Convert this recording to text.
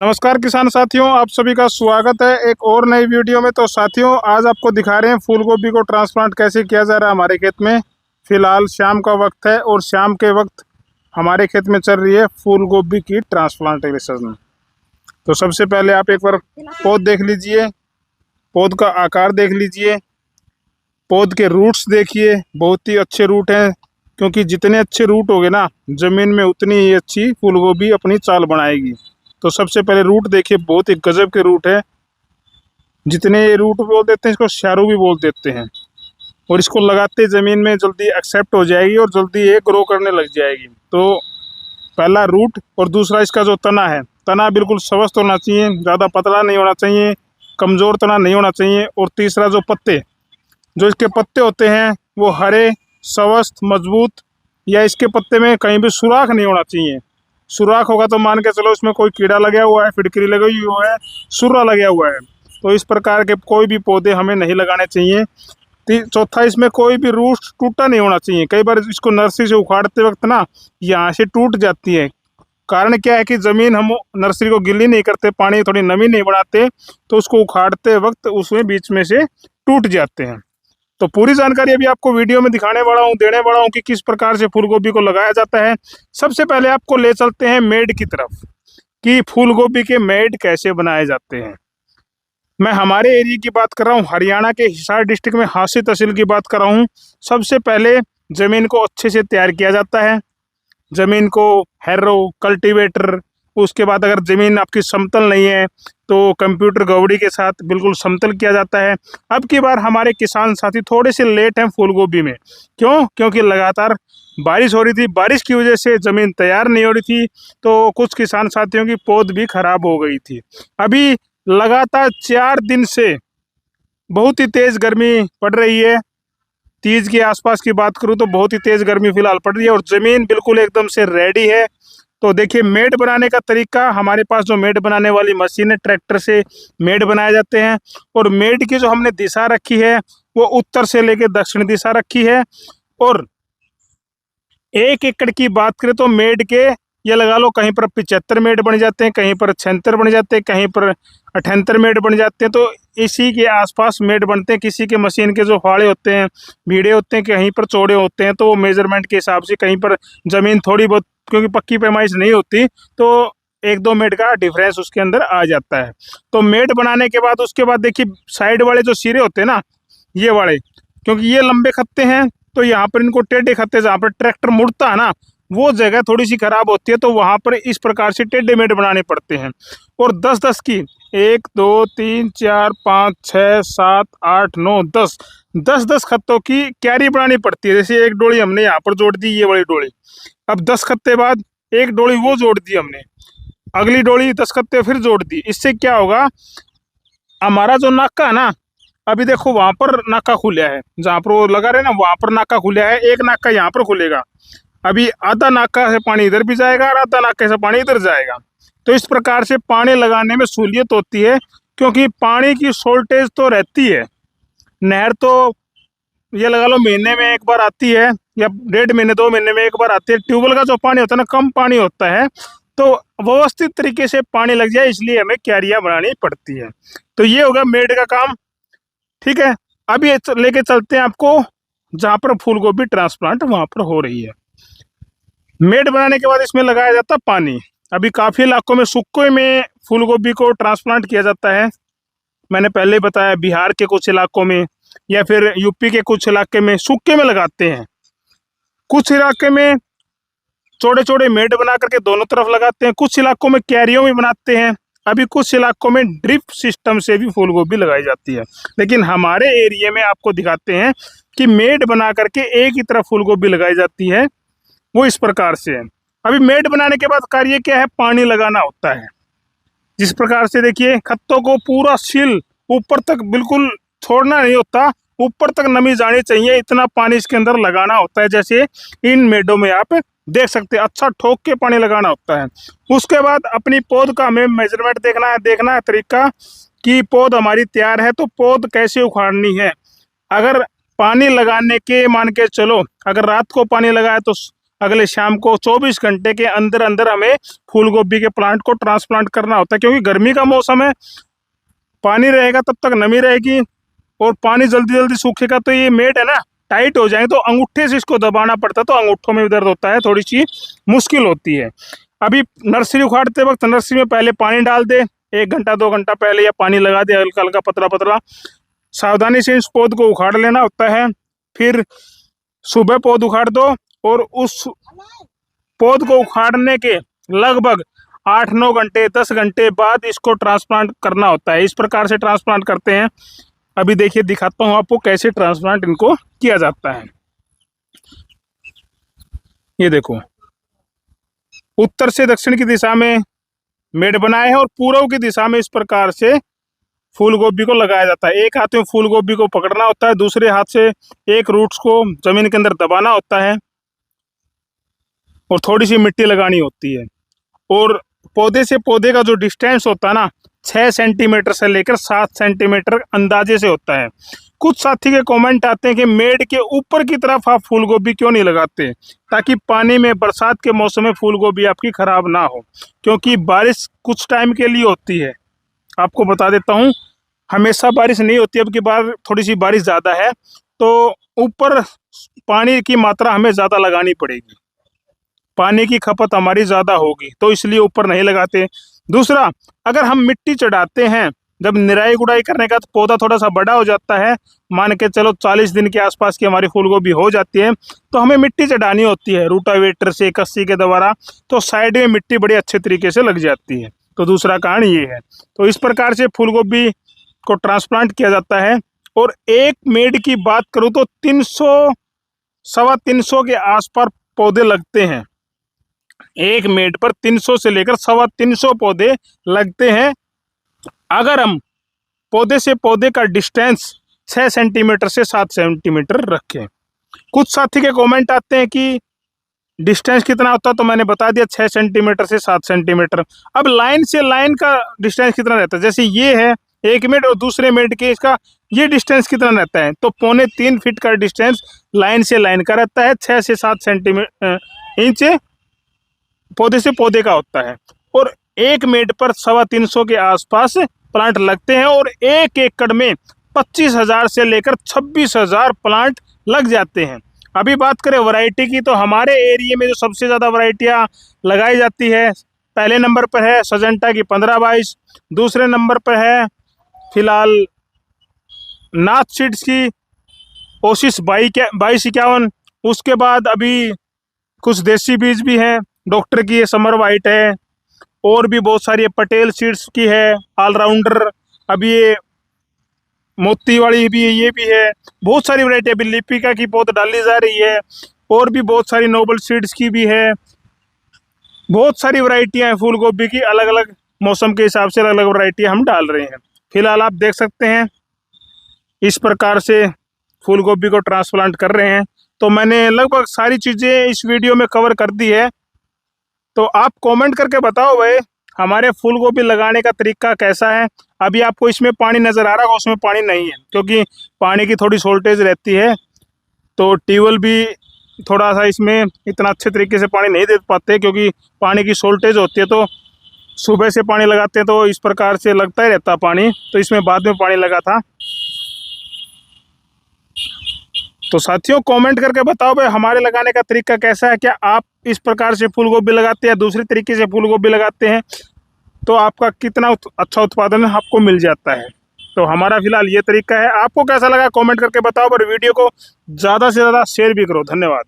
नमस्कार किसान साथियों, आप सभी का स्वागत है एक और नई वीडियो में। तो साथियों, आज आपको दिखा रहे हैं फूल गोभी को ट्रांसप्लांट कैसे किया जा रहा है हमारे खेत में। फिलहाल शाम का वक्त है और शाम के वक्त हमारे खेत में चल रही है फूल गोभी की ट्रांसप्लांटेशन। तो सबसे पहले आप एक बार पौध देख लीजिए, पौध का आकार देख लीजिए, पौध के रूट्स देखिए, बहुत ही अच्छे रूट हैं। क्योंकि जितने अच्छे रूट होंगे ना ज़मीन में, उतनी ही अच्छी फूल गोभी अपनी चाल बनाएगी। तो सबसे पहले रूट देखिए, बहुत ही गजब के रूट है। जितने ये रूट बोल देते हैं, इसको शैरो भी बोल देते हैं। और इसको लगाते ज़मीन में जल्दी एक्सेप्ट हो जाएगी और जल्दी ये ग्रो करने लग जाएगी। तो पहला रूट, और दूसरा इसका जो तना है, तना बिल्कुल स्वस्थ होना चाहिए, ज़्यादा पतला नहीं होना चाहिए, कमज़ोर तना नहीं होना चाहिए। और तीसरा जो पत्ते, जो इसके पत्ते होते हैं वो हरे, स्वस्थ, मजबूत, या इसके पत्ते में कहीं भी सुराख नहीं होना चाहिए। सुराख होगा तो मान के चलो इसमें कोई कीड़ा लगा हुआ है, फिटकरी लगी हुई है, सुर्रा लगा हुआ है। तो इस प्रकार के कोई भी पौधे हमें नहीं लगाने चाहिए। चौथा, इसमें कोई भी रूट टूटा नहीं होना चाहिए। कई बार इसको नर्सरी से उखाड़ते वक्त ना यहाँ से टूट जाती है। कारण क्या है कि ज़मीन हम नर्सरी को गिल्ली नहीं करते, पानी थोड़ी नमी नहीं बढ़ाते, तो उसको उखाड़ते वक्त उसमें बीच में से टूट जाते हैं। तो पूरी जानकारी अभी आपको वीडियो में दिखाने वाला हूँ, देने वाला हूँ कि किस प्रकार से फूल गोभी को लगाया जाता है। सबसे पहले आपको ले चलते हैं मेड की तरफ, कि फूल गोभी के मेड कैसे बनाए जाते हैं। मैं हमारे एरिया की बात कर रहा हूँ, हरियाणा के हिसार डिस्ट्रिक्ट में हांसी तहसील की बात कर रहा हूँ। सबसे पहले ज़मीन को अच्छे से तैयार किया जाता है। ज़मीन को हैरो, कल्टीवेटर, उसके बाद अगर ज़मीन आपकी समतल नहीं है तो कंप्यूटर गवड़ी के साथ बिल्कुल समतल किया जाता है। अब की बार हमारे किसान साथी थोड़े से लेट हैं फूल गोभी में। क्यों? क्योंकि लगातार बारिश हो रही थी, बारिश की वजह से ज़मीन तैयार नहीं हो रही थी, तो कुछ किसान साथियों की पौध भी खराब हो गई थी। अभी लगातार 4 दिन से बहुत ही तेज़ गर्मी पड़ रही है। तीज के आसपास की बात करूं तो बहुत ही तेज़ गर्मी फिलहाल पड़ रही है और ज़मीन बिल्कुल एकदम से रेडी है। तो देखिए, मेड बनाने का तरीका, हमारे पास जो मेड बनाने वाली मशीन है, ट्रैक्टर से मेड बनाए जाते हैं। और मेड की जो हमने दिशा रखी है वो उत्तर से लेकर दक्षिण दिशा रखी है। और 1 एकड़ की बात करें तो मेड के, ये लगा लो, कहीं पर 75 मेड बन जाते हैं, कहीं पर 76 बन जाते हैं, कहीं पर 78 मेड बन जाते हैं। तो इसी के आसपास मेड बनते हैं। किसी के मशीन के जो फाड़े होते हैं, भीड़े होते हैं, कहीं पर चौड़े होते हैं, तो वो मेजरमेंट के हिसाब से, कहीं पर ज़मीन थोड़ी बहुत, क्योंकि पक्की पैमाइश नहीं होती, तो 1-2 मेड का डिफरेंस उसके अंदर आ जाता है। तो मेड बनाने के बाद, उसके बाद देखिए, साइड वाले जो सिरे होते हैं ना, ये वाले, क्योंकि ये लंबे खत्ते हैं, तो यहाँ पर इनको टेढ़े खत्ते, जहाँ पर ट्रैक्टर मुड़ता है ना, वो जगह थोड़ी सी खराब होती है, तो वहाँ पर इस प्रकार से टेढ़े मेढ़ बनाने पड़ते हैं। और 10-10 की, 1 2 3 4 5 6 7 8 9 10, 10-10 खत्तों की क्यारी बनानी पड़ती है। जैसे एक डोली हमने यहाँ पर जोड़ दी, ये वाली डोली, अब 10 खत्ते बाद एक डोली वो जोड़ दी हमने, अगली डोली 10 खत्ते फिर जोड़ दी। इससे क्या होगा, हमारा जो नाका है ना, अभी देखो वहां पर नाका खुला है, जहाँ पर वो लगा रहे ना, वहां पर नाका खुला है, एक नाका यहाँ पर खुलेगा। अभी आधा नाका से पानी इधर भी जाएगा और आधा नाके से पानी इधर जाएगा। तो इस प्रकार से पानी लगाने में सहूलियत होती है, क्योंकि पानी की शॉर्टेज तो रहती है। नहर तो ये लगा लो महीने में एक बार आती है, या 1.5 महीने 2 महीने में एक बार आती है। ट्यूबवेल का जो पानी होता है ना, कम पानी होता है, तो व्यवस्थित तरीके से पानी लग जाए, इसलिए हमें क्यारियां बनानी पड़ती है। तो ये होगा मेड का काम। ठीक है, अभी लेके चलते हैं आपको जहाँ पर फूल गोभी ट्रांसप्लांट वहाँ पर हो रही है। मेड बनाने के बाद इसमें लगाया जाता है पानी। अभी काफ़ी इलाकों में सूखे में फूल गोभी को ट्रांसप्लांट किया जाता है। मैंने पहले ही बताया, बिहार के कुछ इलाकों में या फिर यूपी के कुछ इलाके में सूखे में लगाते हैं। कुछ इलाके में चौड़े चौड़े मेड बना करके दोनों तरफ लगाते हैं, कुछ इलाकों में क्यारियों में बनाते हैं। अभी कुछ इलाकों में ड्रिप सिस्टम से भी फूल गोभी लगाई जाती है। लेकिन हमारे एरिया में आपको दिखाते हैं कि मेड बना करके एक ही तरफ फूल गोभी लगाई जाती है, वो इस प्रकार से है। अभी मेड बनाने के बाद कार्य क्या है, पानी लगाना होता है। जिस प्रकार से देखिए, खत्तों को पूरा सील ऊपर तक बिल्कुल छोड़ना नहीं होता, ऊपर तक नमी जानी चाहिए, इतना पानी इसके अंदर लगाना होता है। जैसे इन मेडों में आप देख सकते हैं, अच्छा ठोक के पानी लगाना होता है। उसके बाद अपनी पौध का हमें मेजरमेंट देखना है तरीका, कि पौध हमारी तैयार है तो पौध कैसे उखाड़नी है। अगर पानी लगाने के, मान के चलो, अगर रात को पानी लगाए तो अगले शाम को 24 घंटे के अंदर अंदर हमें फूल गोभी के प्लांट को ट्रांसप्लांट करना होता है, क्योंकि गर्मी का मौसम है, पानी रहेगा तब तक नमी रहेगी और पानी जल्दी जल्दी सूखेगा तो ये मेड है ना टाइट हो जाएंगे, तो अंगूठे से इसको दबाना पड़ता है, तो अंगूठों में भी दर्द होता है, थोड़ी सी मुश्किल होती है। अभी नर्सरी उखाड़ते वक्त नर्सरी में पहले पानी डाल दे, 1 घंटा 2 घंटा पहले, या पानी लगा दे हल्का हल्का पतला पतला। सावधानी से इस पौध को उखाड़ लेना होता है। फिर सुबह पौध उखाड़ दो और उस पौध को उखाड़ने के लगभग 8-9 घंटे 10 घंटे बाद इसको ट्रांसप्लांट करना होता है। इस प्रकार से ट्रांसप्लांट करते हैं। अभी देखिए, दिखाता हूँ आपको कैसे ट्रांसप्लांट इनको किया जाता है। ये देखो, उत्तर से दक्षिण की दिशा में मेड बनाए हैं और पूर्व की दिशा में इस प्रकार से फूल गोभी को लगाया जाता है। एक हाथ में फूल गोभी को पकड़ना होता है, दूसरे हाथ से एक रूट्स को जमीन के अंदर दबाना होता है और थोड़ी सी मिट्टी लगानी होती है। और पौधे से पौधे का जो डिस्टेंस होता है ना, 6 सेंटीमीटर से लेकर 7 सेंटीमीटर अंदाजे से होता है। कुछ साथी के कमेंट आते हैं कि मेड के ऊपर की तरफ आप फूल गोभी क्यों नहीं लगाते, ताकि पानी में बरसात के मौसम में फूल गोभी आपकी खराब ना हो, क्योंकि बारिश कुछ टाइम के लिए होती है। आपको बता देता हूँ, हमेशा बारिश नहीं होती। अब की बार थोड़ी सी बारिश ज़्यादा है तो ऊपर पानी की मात्रा हमें ज़्यादा लगानी पड़ेगी, पानी की खपत हमारी ज़्यादा होगी, तो इसलिए ऊपर नहीं लगाते। दूसरा, अगर हम मिट्टी चढ़ाते हैं, जब निराई गुड़ाई करने का तो पौधा थोड़ा सा बड़ा हो जाता है, मान के चलो 40 दिन के आसपास की हमारी फूल गोभी हो जाती है, तो हमें मिट्टी चढ़ानी होती है रूटावेटर से, कस्सी के द्वारा, तो साइड में मिट्टी बड़े अच्छे तरीके से लग जाती है। तो दूसरा कारण ये है। तो इस प्रकार से फूल गोभी को ट्रांसप्लांट किया जाता है। और एक मेड की बात करूँ तो 300 सवा 300 के आसपास पौधे लगते हैं। एक मेड पर 300 से लेकर 325 पौधे लगते हैं, अगर हम पौधे से पौधे का डिस्टेंस 6 सेंटीमीटर से 7 सेंटीमीटर रखें। कुछ साथी के कमेंट आते हैं कि डिस्टेंस कितना होता है, तो मैंने बता दिया 6 सेंटीमीटर से 7 सेंटीमीटर। अब लाइन से लाइन का डिस्टेंस कितना रहता है, जैसे ये है एक मेड और दूसरे मेड के इसका ये डिस्टेंस कितना रहता है, तो 3.25 फीट का डिस्टेंस लाइन से लाइन का रहता है। 6 से 7 इंच पौधे से पौधे का होता है। और एक मेड पर 325 के आसपास प्लांट लगते हैं और 1 एकड़ में 25,000 से लेकर 26,000 प्लांट लग जाते हैं। अभी बात करें वैरायटी की, तो हमारे एरिया में जो सबसे ज़्यादा वैरायटियाँ लगाई जाती है, पहले नंबर पर है सजेंटा की 1522, दूसरे नंबर पर है फिलहाल नाथ सीड्स की ओसिस 2251, उसके बाद अभी कुछ देसी बीज भी हैं, डॉक्टर की ये समर वाइट है, और भी बहुत सारी पटेल सीड्स की है ऑलराउंडर, अभी ये मोती वाली भी है, ये भी है, बहुत सारी वैरायटी। अभी लिपिका की पौध डाली जा रही है, और भी बहुत सारी नोबल सीड्स की भी है। बहुत सारी वैरायटियाँ हैं फूल गोभी की, अलग अलग मौसम के हिसाब से अलग अलग वैरायटियाँ हम डाल रहे हैं। फिलहाल आप देख सकते हैं इस प्रकार से फूल गोभी को ट्रांसप्लांट कर रहे हैं। तो मैंने लगभग सारी चीज़ें इस वीडियो में कवर कर दी है। तो आप कमेंट करके बताओ भाई, हमारे फूल गोभी लगाने का तरीका कैसा है। अभी आपको इसमें पानी नज़र आ रहा होगा, उसमें पानी नहीं है, क्योंकि पानी की थोड़ी शॉर्टेज रहती है, तो ट्यूबवेल भी थोड़ा सा इसमें इतना अच्छे तरीके से पानी नहीं दे पाते, क्योंकि पानी की शॉर्टेज होती है। तो सुबह से पानी लगाते हैं तो इस प्रकार से लगता ही रहता पानी, तो इसमें बाद में पानी लगा था। तो साथियों, कमेंट करके बताओ भाई, हमारे लगाने का तरीका कैसा है। क्या आप इस प्रकार से फूल गोभी लगाते हैं या दूसरे तरीके से फूल गोभी लगाते हैं, तो आपका कितना अच्छा उत्पादन आपको मिल जाता है। तो हमारा फिलहाल ये तरीका है। आपको कैसा लगा कमेंट करके बताओ, और वीडियो को ज़्यादा से ज़्यादा शेयर भी करो। धन्यवाद।